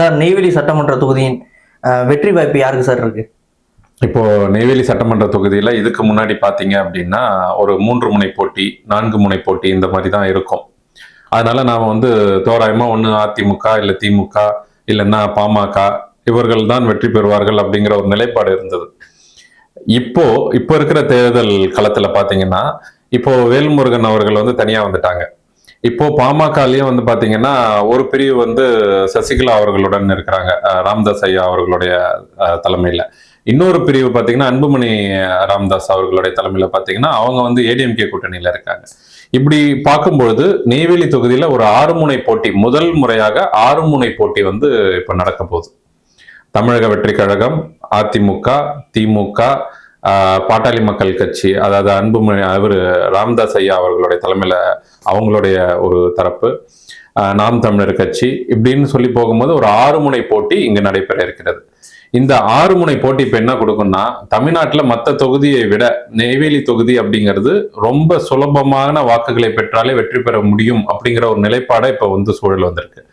Sir, Neyveli சட்டமன்ற தொகுதியின் வெற்றி வாய்ப்பு யாருக்கு சார் இருக்கு? இப்போ நெய்வேலி சட்டமன்ற தொகுதியில இதுக்கு முன்னாடி பாத்தீங்க அப்படின்னா ஒரு 3 முனை போட்டி, 4 முனை போட்டி இந்த மாதிரி தான் இருக்கும். அதனால நாம தோராயமா ஒண்ணு அதிமுக இல்ல திமுக இல்லைன்னா பாமக இவர்கள் தான் வெற்றி பெறுவார்கள் அப்படிங்கிற ஒரு நிலைப்பாடு இருந்தது. இப்போ இப்போ இருக்கிற தேர்தல் களத்துல பாத்தீங்கன்னா இப்போ வேல்முருகன் அவர்கள் தனியா வந்துட்டாங்க. இப்போ பாமகலயும் பாத்தீங்கன்னா ஒரு பிரிவு சசிகலா அவர்களுடன் இருக்கிறாங்க, ராமதாஸ் ஐயா அவர்களுடைய தலைமையில. இன்னொரு பிரிவு பாத்தீங்கன்னா அன்புமணி ராமதாஸ் அவர்களுடைய தலைமையில பாத்தீங்கன்னா அவங்க ஏடிஎம்கே கூட்டணியில இருக்காங்க. இப்படி பார்க்கும்பொழுது நெய்வேலி தொகுதியில ஒரு 6 முனை போட்டி, முதல் முறையாக 6 முனை போட்டி இப்ப நடக்க போகுது. தமிழக வெற்றி கழகம், அதிமுக, திமுக, பாட்டாளி மக்கள் கட்சி, அதாவது அன்புமணி ராமதாஸ் ஐயா அவர்களுடைய தலைமையில அவங்களுடைய ஒரு தரப்பு, நாம் தமிழர் கட்சி, இப்படின்னு சொல்லி போகும்போது ஒரு 6 முனை போட்டி இங்கு நடைபெற இருக்கிறது. இந்த 6 முனை போட்டி இப்ப என்ன கொடுக்கும்னா, தமிழ்நாட்டில் மற்ற தொகுதியை விட நெய்வேலி தொகுதி அப்படிங்கிறது ரொம்ப சுலபமான வாக்குகளை பெற்றாலே வெற்றி பெற முடியும் அப்படிங்கிற ஒரு நிலைப்பாடை இப்ப சூழல் வந்திருக்கு.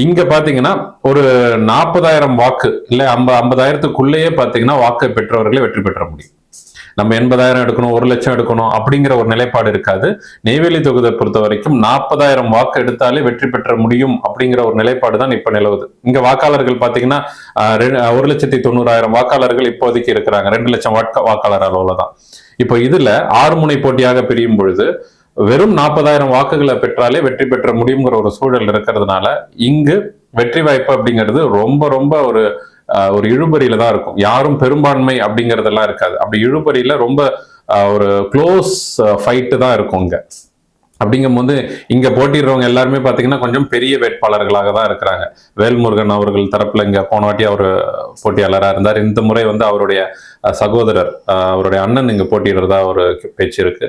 இங்க பாத்தீங்கன்னா ஒரு 40,000 வாக்கு இல்ல 50,000க்குள்ளேயே பாத்தீங்கன்னா வாக்கு பெற்றவர்களே வெற்றி பெற்ற முடியும். நம்ம 80,000 எடுக்கணும், 1 லட்சம் எடுக்கணும் அப்படிங்கிற ஒரு நிலைப்பாடு இருக்காது. நெய்வேலி தொகுதியை பொறுத்த வரைக்கும் 40,000 வாக்கு எடுத்தாலே வெற்றி பெற்ற முடியும் அப்படிங்கிற ஒரு நிலைப்பாடு தான் இப்ப நிலவுது. இங்க வாக்காளர்கள் பாத்தீங்கன்னா 1,90,000 வாக்காளர்கள் இப்போதைக்கு இருக்கிறாங்க. 2 லட்சம் வாக்காளர் அளவுலதான். இப்போ இதுல 6 முனை போட்டியாக பிரியும் பொழுது வெறும் 40,000 வாக்குகளை பெற்றாலே வெற்றி பெற்ற முடியுங்கிற ஒரு சூழல் இருக்கிறதுனால இங்கு வெற்றி வாய்ப்பு அப்படிங்கிறது ரொம்ப ரொம்ப ஒரு இழுபறியில தான் இருக்கும். யாரும் பெரும்பான்மை அப்படிங்கறதெல்லாம் இருக்காது. அப்படி இழுபறியில ரொம்ப ஒரு க்ளோஸ் ஃபைட்டு தான் இருக்கும் இங்க. அப்படிங்கும்போது இங்க போட்டிடுறவங்க எல்லாருமே பாத்தீங்கன்னா கொஞ்சம் பெரிய வேட்பாளர்களாக தான் இருக்கிறாங்க. வேல்முருகன் அவர்கள் தரப்புல இங்க போன வாட்டி அவர் போட்டியாளராக இருந்தார். இந்த முறை அவருடைய சகோதரர், அவருடைய அண்ணன் இங்க போட்டிடுறதா ஒரு பேச்சு இருக்கு.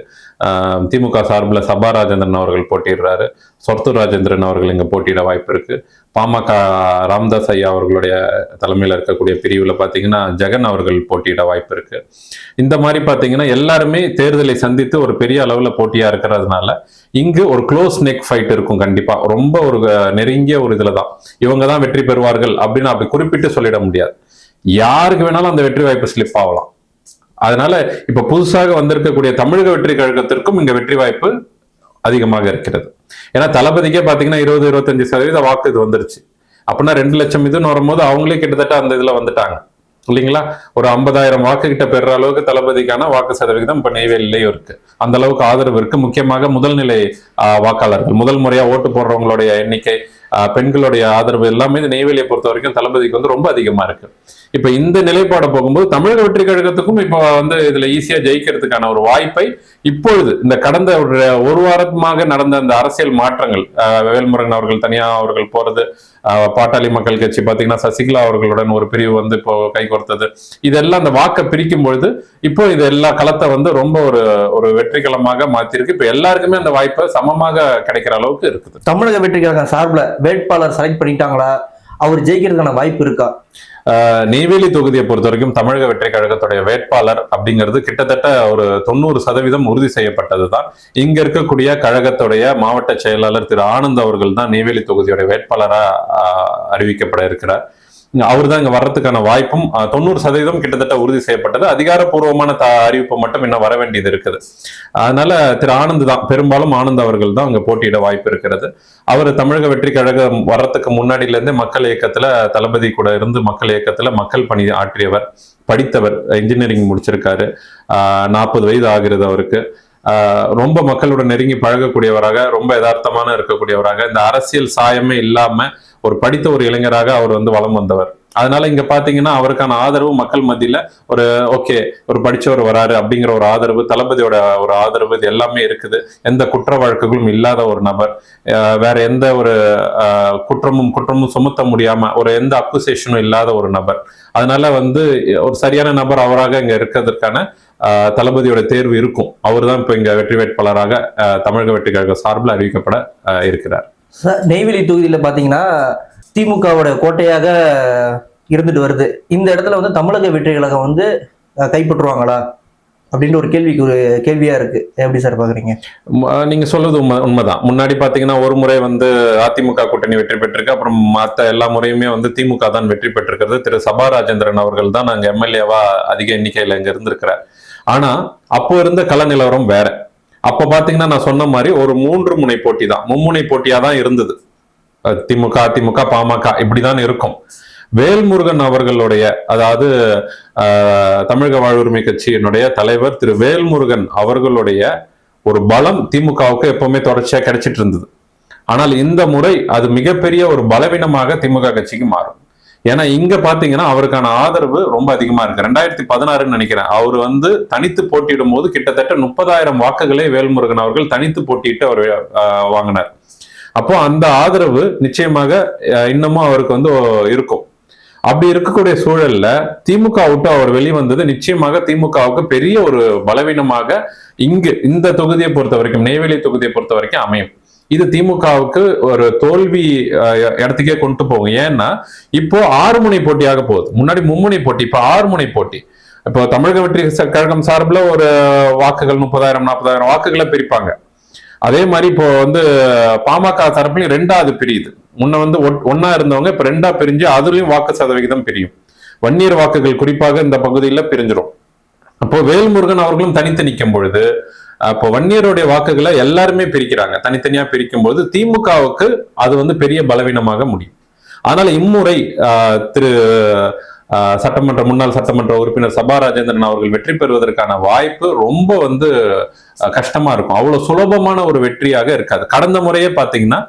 திமுக சார்பில் சபா ராஜேந்திரன் அவர்கள் போட்டிடுறாரு. சொர்த்தூர் ராஜேந்திரன் அவர்கள் இங்க போட்டியிட வாய்ப்பு இருக்கு. பாமக ராமதாஸ் ஐயா அவர்களுடைய தலைமையில இருக்கக்கூடிய பிரிவுல பாத்தீங்கன்னா ஜெகன் அவர்கள் போட்டியிட வாய்ப்பு இருக்கு. இந்த மாதிரி பாத்தீங்கன்னா எல்லாருமே தேர்தலை சந்தித்து ஒரு பெரிய அளவுல போட்டியா இருக்கிறதுனால இங்கு ஒரு க்ளோஸ் நெக் ஃபைட் இருக்கும். கண்டிப்பா ரொம்ப ஒரு நெருங்கிய ஒரு இதுலதான் இவங்க தான் வெற்றி பெறுவார்கள் அப்படின்னு அப்படி குறிப்பிட்டு சொல்லிட முடியாது. யாருக்கு வேணாலும் அந்த வெற்றி வாய்ப்பு ஸ்லிப் ஆகலாம். அதனால இப்ப புதுசாக வந்திருக்கக்கூடிய தமிழக வெற்றி கழகத்திற்கும் இங்க வெற்றி வாய்ப்பு அதிகமாக இருக்கிறது. ஏன்னா தளபதிக்கே பாத்தீங்கன்னா 20-25% வாக்கு இது வந்துருச்சு. அப்படின்னா 2 லட்சம் இதுன்னு வரும்போது அவங்களே கிட்டத்தட்ட அந்த இதுல வந்துட்டாங்க இல்லைங்களா? ஒரு 50,000 வாக்கு கிட்ட பெற அளவுக்கு தளபதிக்கான வாக்கு சதவிகிதம் இப்ப நெய்வேலியிலேயும் இருக்கு. அந்த அளவுக்கு ஆதரவு இருக்கு. முக்கியமாக முதல்நிலை வாக்காளர்கள், முதல் முறையா ஓட்டு போடுறவங்களுடைய எண்ணிக்கை, பெண்களுடைய ஆதரவு எல்லாமே நெய்வேலியை பொறுத்த வரைக்கும் தளபதிக்கு ரொம்ப அதிகமா இருக்கு. இப்ப இந்த நிலைப்பாடு போகும்போது தமிழக வெற்றி கழகத்துக்கும் இப்ப இதுல ஈஸியா ஜெயிக்கிறதுக்கான ஒரு வாய்ப்பை இப்பொழுது இந்த கடந்த ஒரு வாரமாக நடந்த அந்த அரசியல் மாற்றங்கள், வேல்முருகன் அவர்கள் தனியா அவர்கள் போறது, பாட்டாளி மக்கள் கட்சி பாத்தீங்கன்னா சசிகலா அவர்களுடன் ஒரு பிரிவு இப்போ கை கோர்த்தது, இதெல்லாம் அந்த வாக்கை பிரிக்கும் பொழுது இப்போ இது எல்லா களத்தை ரொம்ப ஒரு வெற்றிகளமாக மாத்திருக்கு. இப்ப எல்லாருக்குமே அந்த வாய்ப்பை சமமாக கிடைக்கிற அளவுக்கு இருக்குது. தமிழக வெற்றி கழகம் சார்பில் வேட்பாளர் செலக்ட் பண்ணிட்டாங்களா? அவர் ஜெயிக்கிறதுக்கான வாய்ப்பு இருக்கா? நெய்வேலி தொகுதியை பொறுத்த வரைக்கும் தமிழக வெற்றி கழகத்துடைய வேட்பாளர் அப்படிங்கிறது கிட்டத்தட்ட ஒரு 90% உறுதி செய்யப்பட்டதுதான். இங்க இருக்கக்கூடிய கழகத்துடைய மாவட்ட செயலாளர் திரு ஆனந்த் அவர்கள் தான் நெய்வேலி தொகுதியுடைய வேட்பாளரா அறிவிக்கப்பட இருக்கிறார். அவர் தான் இங்க வர்றதுக்கான வாய்ப்பும் 90% கிட்டத்தட்ட உறுதி செய்யப்பட்டது. அதிகாரப்பூர்வமான அறிவிப்பு மட்டும் இன்னும் வர வேண்டியது இருக்குது. அதனால திரு ஆனந்த் தான், பெரும்பாலும் ஆனந்த் அவர்கள் தான் அங்க போட்டியிட வாய்ப்பு இருக்கிறது. அவர் தமிழக வெற்றி கழகம் வர்றதுக்கு முன்னாடியில இருந்தே மக்கள் இயக்கத்துல தளபதி கூட இருந்து மக்கள் இயக்கத்துல மக்கள் பணி ஆற்றியவர், படித்தவர், இன்ஜினியரிங் முடிச்சிருக்காரு. 40 வயது ஆகிறது அவருக்கு. ரொம்ப மக்களுடன் நெருங்கி பழகக்கூடியவராக, ரொம்ப யதார்த்தமான இருக்கக்கூடியவராக, இந்த அரசியல் சாயமே இல்லாம ஒரு படித்த ஒரு இளைஞராக அவர் வலம் வந்தவர். அதனால இங்க பாத்தீங்கன்னா அவருக்கான ஆதரவு மக்கள் மத்தியில ஒரு படிச்சவர் வராரு அப்படிங்கிற ஒரு ஆதரவு, தளபதியோட ஒரு ஆதரவு, இது எல்லாமே இருக்குது. எந்த குற்ற வழக்குகளும் இல்லாத ஒரு நபர், வேற எந்த ஒரு குற்றமும் சுமத்த முடியாம எந்த அக்குசேஷனும் இல்லாத ஒரு நபர். அதனால ஒரு சரியான நபர் அவராக இங்க இருக்கிறதுக்கான தளபதியோட தேர்வு இருக்கும். அவர் தான் இப்ப இங்க வெற்றி வேட்பாளராக தமிழக வெற்றி கழக சார்பில் அறிவிக்கப்பட இருக்கிறார். நெய்வேலி தொகுதியில பாத்தீங்கன்னா திமுகவோட கோட்டையாக இருந்துட்டு வருது. இந்த இடத்துல தமிழக வெற்றி கழகம் கைப்பற்றுவாங்களா? அப்படின்ற ஒரு கேள்வியா இருக்கு. எப்படி சார் பாக்குறீங்க? நீங்க சொல்றது உண்மைதான். முன்னாடி பாத்தீங்கன்னா ஒரு முறை வந்து அதிமுக கூட்டணி வெற்றி பெற்றிருக்கு, அப்புறம் மத்த எல்லா முறையுமே வந்து திமுக தான் வெற்றி பெற்றிருக்கிறது. திரு சபா ராஜேந்திரன் அவர்கள் தான் நாங்க எம்எல்ஏவா அதிக எண்ணிக்கையில இங்க இருந்திருக்கிறார். ஆனா அப்போ இருந்த கள நிலவரம் வேற. அப்ப பாத்தீங்கன்னா நான் சொன்ன மாதிரி ஒரு 3 முனை போட்டி தான், மும்முனை போட்டியா தான் இருந்தது. திமுக, அதிமுக, பாமக இப்படிதான் இருக்கும். வேல்முருகன் அவர்களுடைய, அதாவது தமிழக வாழ்வுரிமை கட்சியினுடைய தலைவர் திரு வேல்முருகன் அவர்களுடைய ஒரு பலம் திமுகவுக்கு எப்பவுமே தொடர்ச்சியா கிடைச்சிட்டு இருந்தது. ஆனால் இந்த முறை அது மிகப்பெரிய ஒரு பலவீனமாக திமுக கட்சிக்கு மாறும். ஏன்னா இங்க பாத்தீங்கன்னா அவருக்கான ஆதரவு ரொம்ப அதிகமா இருக்கு. 2016 நினைக்கிறேன், அவர் வந்து தனித்து போட்டியிடும் போது கிட்டத்தட்ட 30,000 வாக்குகளை வேல்முருகன் அவர்கள் தனித்து போட்டியிட்டு அவர் வாங்கினார். அப்போ அந்த ஆதரவு நிச்சயமாக இன்னமும் அவருக்கு வந்து இருக்கும். அப்படி இருக்கக்கூடிய சூழல்ல திமுக விட்டு அவர் வெளிவந்தது நிச்சயமாக திமுகவுக்கு பெரிய ஒரு பலவீனமாக இங்கு இந்த தொகுதியை பொறுத்த வரைக்கும், நெய்வேலி தொகுதியை பொறுத்த வரைக்கும் அமையும். இது திமுகவுக்கு ஒரு தோல்வி இடத்துக்கே கொண்டு போகும். ஏன்னா இப்போ 6 முனை போட்டியாக போகுது. முன்னாடி மும்முனை போட்டி, இப்ப 6 முனை போட்டி. இப்போ தமிழக வெற்றி கழகம் சார்பில் ஒரு வாக்குகள் 30,000 40,000 வாக்குகளை பிரிப்பாங்க. அதே மாதிரி இப்போ வந்து பாமக தரப்புலையும் 2ஆவது பிரியுது. முன்ன வந்து ஒன்னா இருந்தவங்க இப்ப 2ஆ பிரிஞ்சு அதுலயும் வாக்கு சதவிகிதம் பிரியும். வன்னியர் வாக்குகள் குறிப்பாக இந்த பகுதியில பிரிஞ்சிடும். அப்போ வேல்முருகன் அவர்களும் தனித்து நிற்கும் பொழுது அப்போ வன்னியருடைய வாக்குகளை எல்லாருமே பிரிக்கிறாங்க. தனித்தனியா பிரிக்கும் போது திமுகவுக்கு அது வந்து பெரிய பலவீனமாக முடியும். அதனால இம்முறை திரு முன்னாள் சட்டமன்ற உறுப்பினர் சபா ராஜேந்திரன் அவர்கள் வெற்றி பெறுவதற்கான வாய்ப்பு ரொம்ப வந்து கஷ்டமா இருக்கும். அவ்வளவு சுலபமான ஒரு வெற்றியாக இருக்காது. கடந்த முறையே பாத்தீங்கன்னா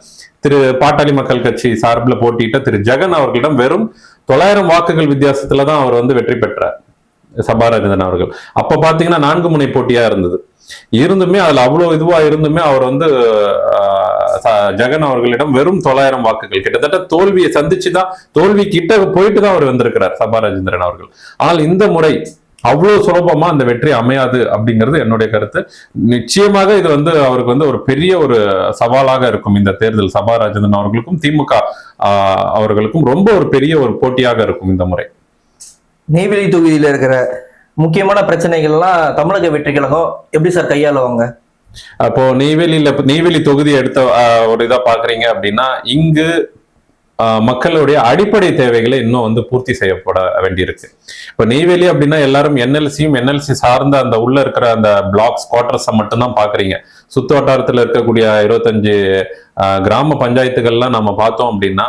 திரு பாட்டாளி மக்கள் கட்சி சார்பில் போட்டியிட்ட திரு ஜெகன் அவர்களிடம் வெறும் 900 வாக்குகள் வித்தியாசத்துலதான் அவர் வந்து வெற்றி பெற்றார், சபா ராஜேந்திரன் அவர்கள். அப்ப பாத்தீங்கன்னா 4 முனை போட்டியா இருந்துமே அதுல அவ்வளவு இதுவா இருந்துமே அவர் வந்து ஜெகன் அவர்களிடம் வெறும் 900 வாக்குகள், கிட்டத்தட்ட தோல்வியை சந்திச்சுதான், தோல்வி கிட்ட போயிட்டு தான் அவர் வந்திருக்கிறார் சபா ராஜேந்திரன் அவர்கள். ஆனால் இந்த முறை அவ்வளவு சுலபமா அந்த வெற்றி அமையாது அப்படிங்கிறது என்னுடைய கருத்து. நிச்சயமாக இது வந்து அவருக்கு வந்து ஒரு பெரிய ஒரு சவாலாக இருக்கும். இந்த தேர்தல் சபா ராஜேந்திரன் அவர்களுக்கும் திமுக அவர்களுக்கும் ரொம்ப ஒரு பெரிய ஒரு போட்டியாக இருக்கும் இந்த முறை. நெய்வேலி தொகுதியில இருக்கிற முக்கியமான பிரச்சனைகள்லாம் தமிழக வெற்றி கழகம் எப்படி சார் கையாளுவாங்க? அப்போ நெய்வேலி தொகுதியை எடுத்த ஒரு இதா பாக்குறீங்க அப்படின்னா, இங்கு மக்களுடைய அடிப்படை தேவைகளை இன்னும் வந்து பூர்த்தி செய்யப்பட வேண்டியிருக்கு. இப்ப நெய்வேலி அப்படின்னா எல்லாரும் என்எல்சி சார்ந்த அந்த உள்ள இருக்கிற அந்த பிளாக்ஸ் குவார்டர்ஸை மட்டும்தான் பாக்குறீங்க. சுத்து வட்டாரத்துல இருக்கக்கூடிய 25 கிராம பஞ்சாயத்துகள்லாம் நம்ம பார்த்தோம் அப்படின்னா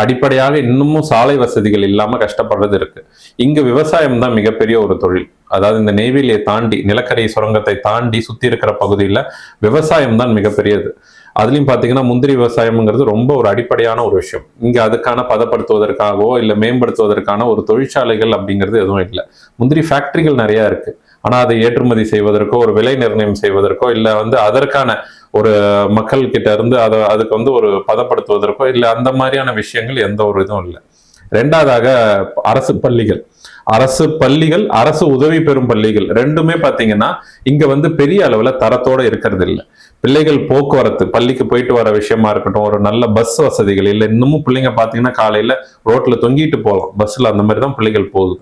அடிப்படையாக இன்னமும் சாலை வசதிகள் இல்லாம கஷ்டப்படுறது இருக்கு. இங்கு விவசாயம் தான் மிகப்பெரிய ஒரு தொழில். அதாவது இந்த நெய்வேலியை தாண்டி, நிலக்கரி சுரங்கத்தை தாண்டி சுத்தி இருக்கிற பகுதியில விவசாயம் தான் மிகப்பெரியது. அதுலயும் பாத்தீங்கன்னா முந்திரி விவசாயம்ங்கிறது ரொம்ப ஒரு அடிப்படையான ஒரு விஷயம். இங்க அதுக்கான பதப்படுத்துவதற்காகவோ இல்ல மேம்படுத்துவதற்கான ஒரு தொழிற்சாலைகள் அப்படிங்கிறது எதுவும் இல்லை. முந்திரி ஃபேக்டரிகள் நிறைய இருக்கு. ஆனா அதை ஏற்றுமதி செய்வதற்கோ ஒரு விலை நிர்ணயம் செய்வதற்கோ இல்ல வந்து அதற்கான ஒரு மக்கள் கிட்ட இருந்து அதுக்கு வந்து ஒரு பதப்படுத்துவதற்கோ இல்ல அந்த மாதிரியான விஷயங்கள் எந்த ஒரு இதுவும் இல்லை. 2ஆவதாக அரசு பள்ளிகள், அரசு உதவி பெறும் பள்ளிகள் ரெண்டுமே பாத்தீங்கன்னா இங்க வந்து பெரிய அளவுல தரத்தோட இருக்கிறது இல்லை. பிள்ளைகள் போக்குவரத்து, பள்ளிக்கு போயிட்டு வர விஷயமா இருக்கட்டும், ஒரு நல்ல பஸ் வசதிகள் இல்லை. இன்னமும் பிள்ளைங்க பாத்தீங்கன்னா காலையில ரோட்ல தொங்கிட்டு போகலாம், பஸ்ல அந்த மாதிரி தான் பிள்ளைகள் போகுது.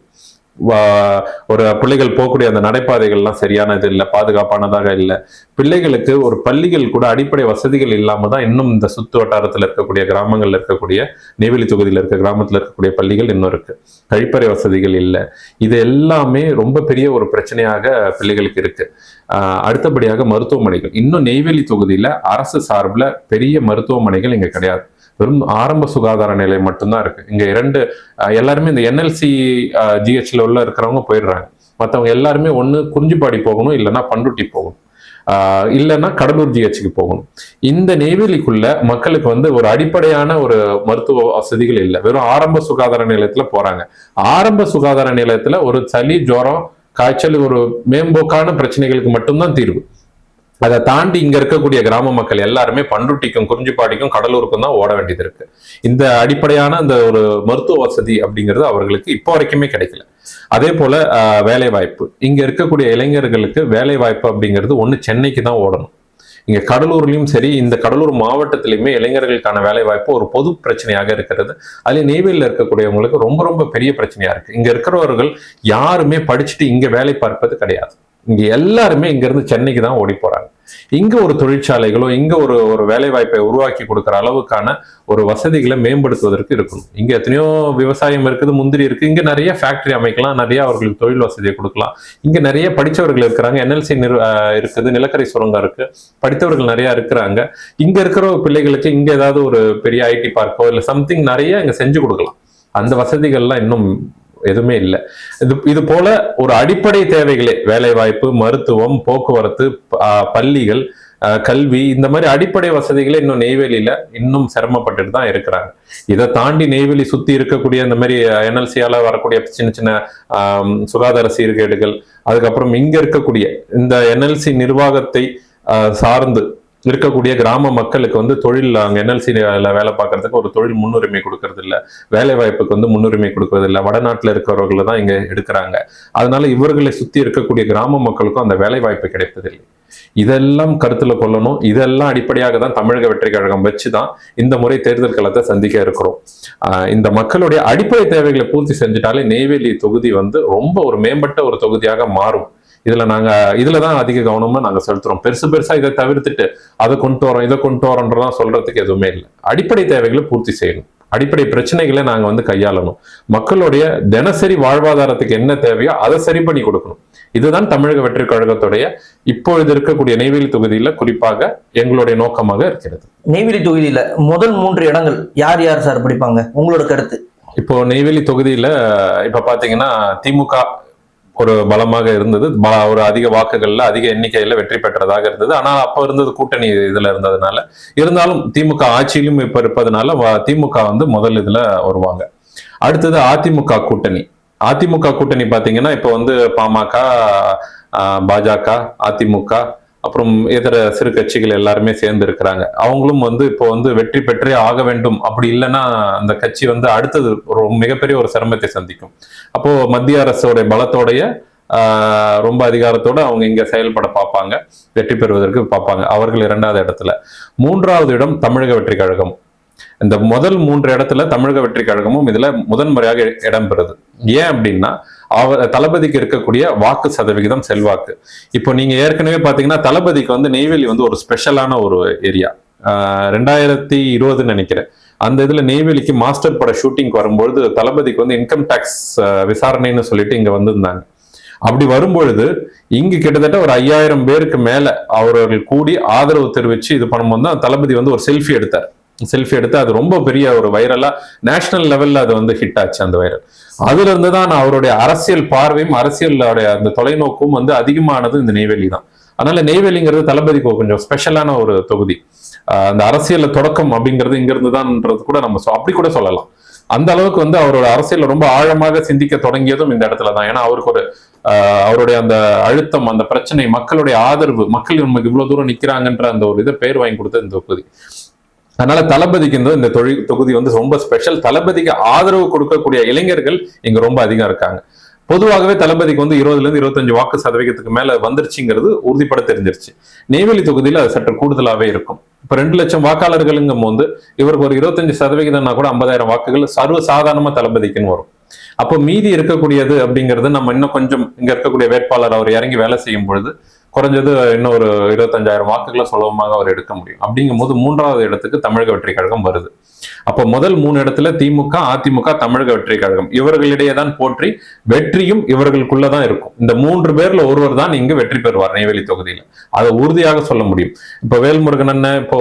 ஒரு பிள்ளைகள் போகக்கூடிய அந்த நடைபாதைகள்லாம் சரியானது இல்லை, பாதுகாப்பானதாக இல்லை. பிள்ளைகளுக்கு ஒரு பள்ளிகள் கூட அடிப்படை வசதிகள் இல்லாம தான் இன்னும் இந்த சுத்து வட்டாரத்தில் இருக்கக்கூடிய கிராமங்கள்ல இருக்கக்கூடிய, நெய்வேலி தொகுதியில் இருக்க கிராமத்துல இருக்கக்கூடிய பள்ளிகள் இன்னும் இருக்கு. கழிப்பறை வசதிகள் இல்லை. இது எல்லாமே ரொம்ப பெரிய ஒரு பிரச்சனையாக பிள்ளைகளுக்கு இருக்கு. அடுத்தபடியாக மருத்துவமனைகள், இன்னும் நெய்வேலி தொகுதியில அரசு சார்பில் பெரிய மருத்துவமனைகள் இங்க கிடையாது. வெறும் ஆரம்ப சுகாதார நிலையம் மட்டும்தான் இருக்கு. இங்க எல்லாருமே இந்த என்எல்சி ஜிஹெச்ல உள்ள இருக்கிறவங்க போயிடுறாங்க. மற்றவங்க எல்லாருமே ஒண்ணு குறிஞ்சிப்பாடி போகணும், இல்லைன்னா பண்ருட்டி போகணும், இல்லைன்னா கடலூர் ஜிஹெச்சுக்கு போகணும். இந்த நெய்வேலிக்குள்ள மக்களுக்கு வந்து ஒரு அடிப்படையான ஒரு மருத்துவ வசதிகள் இல்லை. வெறும் ஆரம்ப சுகாதார நிலையத்துல போறாங்க. ஆரம்ப சுகாதார நிலையத்துல ஒரு சளி, ஜுரம், காய்ச்சல், ஒரு மேம்போக்கான பிரச்சனைகளுக்கு மட்டும்தான் தீர்வு. அதை தாண்டி இங்க இருக்கக்கூடிய கிராம மக்கள் எல்லாருமே பண்ருட்டிக்கும் குறிஞ்சிப்பாடிக்கும் கடலூருக்கும் தான் ஓட வேண்டியது இருக்கு. இந்த அடிப்படையான அந்த ஒரு மருத்துவ வசதி அப்படிங்கிறது அவர்களுக்கு இப்போ வரைக்குமே கிடைக்கல. அதே போல வேலை வாய்ப்பு, இங்க இருக்கக்கூடிய இளைஞர்களுக்கு வேலை வாய்ப்பு அப்படிங்கிறது ஒண்ணு சென்னைக்கு தான் ஓடணும். இங்க கடலூர்லயும் சரி, இந்த கடலூர் மாவட்டத்திலுமே இளைஞர்களுக்கான வேலை வாய்ப்பு ஒரு பொது பிரச்சனையாக இருக்கிறது. அதுல நெய்வேலியில் இருக்கக்கூடியவங்களுக்கு ரொம்ப ரொம்ப பெரிய பிரச்சனையா இருக்கு. இங்க இருக்கிறவர்கள் யாருமே படிச்சுட்டு இங்க வேலை பார்ப்பது கிடையாது. இங்க எல்லாருமே இங்க இருந்து சென்னைக்கு தான் ஓடி போறாங்க. இங்க ஒரு தொழிற்சாலைகளோ இங்க ஒரு ஒரு வேலை வாய்ப்பை உருவாக்கி கொடுக்கிற அளவுக்கான ஒரு வசதிகளை மேம்படுத்துவதற்கு இருக்கணும். இங்க எத்தனையோ விவசாயம் இருக்குது, முந்திரி இருக்கு, இங்க நிறைய ஃபேக்டரி அமைக்கலாம், நிறைய அவர்களுக்கு தொழில் வசதியை கொடுக்கலாம். இங்க நிறைய படிச்சவர்கள் இருக்கிறாங்க, என்எல்சி இருக்குது, நிலக்கரி சுரங்கம் இருக்கு, படித்தவர்கள் நிறைய இருக்கிறாங்க. இங்க இருக்கிற பிள்ளைகளுக்கு இங்க ஏதாவது ஒரு பெரிய ஐடி பார்க்கோ இல்ல சம்திங் நிறைய இங்க செஞ்சு கொடுக்கலாம். அந்த வசதிகள்லாம் இன்னும் எதுவுமே இல்லை. இது போல ஒரு அடிப்படை தேவைகளே, வேலை வாய்ப்பு, மருத்துவம், போக்குவரத்து, பள்ளிகள், கல்வி, இந்த மாதிரி அடிப்படை வசதிகளே இன்னும் நெய்வேலியில இன்னும் சிரமப்பட்டுட்டு தான் இருக்கிறாங்க. இதை தாண்டி நெய்வேலி சுத்தி இருக்கக்கூடிய இந்த மாதிரி என்எல்சியால வரக்கூடிய சின்ன சின்ன சுகாதார சீர்கேடுகள், அதுக்கப்புறம் இங்க இருக்கக்கூடிய இந்த என்எல்சி நிர்வாகத்தை சார்ந்து இருக்கக்கூடிய கிராம மக்களுக்கு வந்து தொழில், அங்க என்எல்சில வேலை பார்க்கறதுக்கு ஒரு தொழில் முன்னுரிமை கொடுக்கறது இல்லை, வேலை வாய்ப்புக்கு வந்து முன்னுரிமை கொடுக்கறது இல்லை, வடநாட்டுல இருக்கிறவர்களை தான் இங்க எடுக்கிறாங்க. அதனால இவர்களை சுத்தி இருக்கக்கூடிய கிராம மக்களுக்கும் அந்த வேலை வாய்ப்பு கிடைப்பதில்லை. இதெல்லாம் கருத்துல கொள்ளணும். இதெல்லாம் அடிப்படையாக தான் தமிழக வெற்றி கழகம் வச்சுதான் இந்த முறை தேர்தல் களத்தை சந்திக்க இருக்கிறோம். இந்த மக்களுடைய அடிப்படை தேவைகளை பூர்த்தி செஞ்சுட்டாலே நெய்வேலி தொகுதி வந்து ரொம்ப ஒரு மேம்பட்ட ஒரு தொகுதியாக மாறும். இதுலதான் அதிக கவனமா நாங்க செலுத்துறோம். பெருசா இதை தவிர்த்துட்டு அதை கொண்டு வரோம் இதை கொண்டு வரோன்றதான் சொல்றதுக்கு எதுவுமே இல்லை. அடிப்படை தேவைகளை பூர்த்தி செய்யணும், அடிப்படை பிரச்சனைகளை நாங்க வந்து கையாளணும், மக்களுடைய தினசரி வாழ்வாதாரத்துக்கு என்ன தேவையோ அதை சரி பண்ணி கொடுக்கணும். இதுதான் தமிழக வெற்றி கழகத்துடைய இப்பொழுது இருக்கக்கூடிய நெய்வேலி தொகுதியில குறிப்பாக எங்களுடைய நோக்கமாக இருக்கிறது. நெய்வேலி தொகுதியில முதல் 3 இடங்கள் யார் யார் சார் பிடிப்பாங்க, உங்களோட கருத்து? இப்போ நெய்வேலி தொகுதியில இப்ப பாத்தீங்கன்னா திமுக ஒரு பலமாக இருந்தது, ஒரு அதிக வாக்குகள்ல அதிக எண்ணிக்கையில வெற்றி பெற்றதாக இருந்தது. ஆனா அப்ப இருந்தது கூட்டணி இதுல இருந்ததுனால, இருந்தாலும் திமுக ஆட்சியிலும் இப்ப இருப்பதனால திமுக வந்து முதல் இதுல வருவாங்க. அடுத்தது அதிமுக கூட்டணி. அதிமுக கூட்டணி பாத்தீங்கன்னா இப்ப வந்து பாமக, பாஜக, அதிமுக, அப்புறம் இதர சிறு கட்சிகள் எல்லாருமே சேர்ந்து இருக்கிறாங்க. அவங்களும் வந்து இப்போ வந்து வெற்றி பெற்றே ஆக வேண்டும், அப்படி இல்லைன்னா அந்த கட்சி வந்து அடுத்தது ஒரு மிகப்பெரிய ஒரு சிரமத்தை சந்திக்கும். அப்போ மத்திய அரசோட பலத்தோடைய ரொம்ப அதிகாரத்தோட அவங்க இங்க செயல்பட பார்ப்பாங்க, வெற்றி பெறுவதற்கு பார்ப்பாங்க. அவர்கள் 2வது இடத்துல. 3வது இடம் தமிழக வெற்றி கழகம். இந்த முதல் 3 இடத்துல தமிழக வெற்றி கழகமும் இதுல முதன்முறையாக இடம்பெறுது. ஏன் அப்படின்னா தளபதிக்கு இருக்கக்கூடிய வாக்கு சதவிகிதம், செல்வாக்கு. இப்போ நீங்க ஏற்கனவே பாத்தீங்கன்னா தளபதிக்கு வந்து நெய்வேலி வந்து ஒரு ஸ்பெஷலான ஒரு ஏரியா. 2020 நினைக்கிறேன், அந்த இதுல நெய்வேலிக்கு மாஸ்டர் பட ஷூட்டிங் வரும்பொழுது தளபதிக்கு வந்து இன்கம் டாக்ஸ் விசாரணைன்னு சொல்லிட்டு இங்க வந்திருந்தாங்க. அப்படி வரும்பொழுது இங்கு கிட்டத்தட்ட ஒரு 5000 பேருக்கு மேல அவர்கள் கூடி ஆதரவு தெரிவிச்சு இது பண்ணும்போது தளபதி வந்து ஒரு செல்ஃபி எடுத்து அது ரொம்ப பெரிய ஒரு வைரலா நேஷனல் லெவல்ல அது வந்து ஹிட் ஆச்சு அந்த வைரல். அதுல இருந்துதான் அவருடைய அரசியல் பார்வையும் அரசியலுடைய அந்த தொலைநோக்கும் வந்து அதிகமானது இந்த நெய்வேலி தான். அதனால நெய்வேலிங்கிறது தளபதிக்கு கொஞ்சம் ஸ்பெஷலான ஒரு தொகுதி. அந்த அரசியல் தொடக்கம் அப்படிங்கிறது இங்க இருந்துதான்ன்றது கூட நம்ம அப்படி கூட சொல்லலாம். அந்த அளவுக்கு வந்து அவரோட அரசியல் ரொம்ப ஆழமாக சிந்திக்க தொடங்கியதும் இந்த இடத்துல தான். ஏன்னா அவருக்கு ஒரு அவருடைய அந்த அழுத்தம், அந்த பிரச்சனை, மக்களுடைய ஆதரவு, மக்கள் நமக்கு இவ்வளவு தூரம் நிக்கிறாங்கன்ற அந்த ஒரு இதை பேர் வாங்கி கொடுத்த இந்த தொகுதி. அதனால தளபதிக்கு இந்த தொகுதி வந்து ரொம்ப ஸ்பெஷல். தளபதிக்கு ஆதரவு கொடுக்கக்கூடிய இளைஞர்கள் இங்க ரொம்ப அதிகம் இருக்காங்க. பொதுவாகவே தளபதிக்கு வந்து 20-25 வாக்கு சதவீதத்துக்கு மேல வந்துருச்சுங்கிறது உறுதிப்பட தெரிஞ்சிருச்சு. நெய்வேலி தொகுதியில அது சற்று கூடுதலாவே இருக்கும். இப்ப 2 லட்சம் வாக்காளர்களுங்கும் போது இவருக்கு ஒரு 25% கூட 50,000 வாக்குகள் சர்வ சாதாரணமா தளபதிக்குன்னு வரும். அப்போ மீதி இருக்கக்கூடியது அப்படிங்கிறது நம்ம இன்னும் கொஞ்சம் இங்க இருக்கக்கூடிய வேட்பாளர் அவர் இறங்கி வேலை செய்யும் பொழுது குறைஞ்சது இன்னும் ஒரு 25,000 வாக்குகளை சுலபமாக அவர் எடுக்க முடியும். அப்படிங்கும் போது 3வது இடத்துக்கு தமிழக வெற்றி கழகம் வருது. அப்போ முதல் 3 இடத்துல திமுக, அதிமுக, தமிழக வெற்றி கழகம் இவர்களிடையே தான் போற்றி, வெற்றியும் இவர்களுக்குள்ளதான் இருக்கும். இந்த 3 பேர்ல ஒருவர் தான் இங்கு வெற்றி பெறுவார் நெய்வேலி தொகுதியில. அதை உறுதியாக சொல்ல முடியும். இப்போ வேல்முருகன் அண்ணன், இப்போ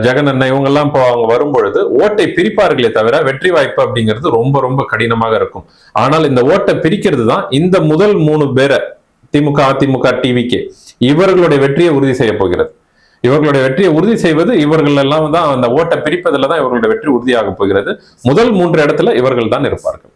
ஜெகன் அண்ணன், இவங்க எல்லாம் இப்போ அவங்க வரும்பொழுது ஓட்டை பிரிப்பார்களே தவிர வெற்றி வாய்ப்பு அப்படிங்கிறது ரொம்ப ரொம்ப கடினமாக இருக்கும். ஆனால் இந்த ஓட்டை பிரிக்கிறது தான் இந்த முதல் 3 பேரை, திமுக, அதிமுக, டிவிகே, இவர்களுடைய வெற்றியை உறுதி செய்ய போகிறது. இவர்களுடைய வெற்றியை உறுதி செய்வது இவர்கள் எல்லாம் தான், அந்த ஓட்டை பிரிப்பதில் தான் இவர்களுடைய வெற்றி உறுதியாக போகிறது. முதல் 3 இடத்துல இவர்கள் தான் இருப்பார்கள்.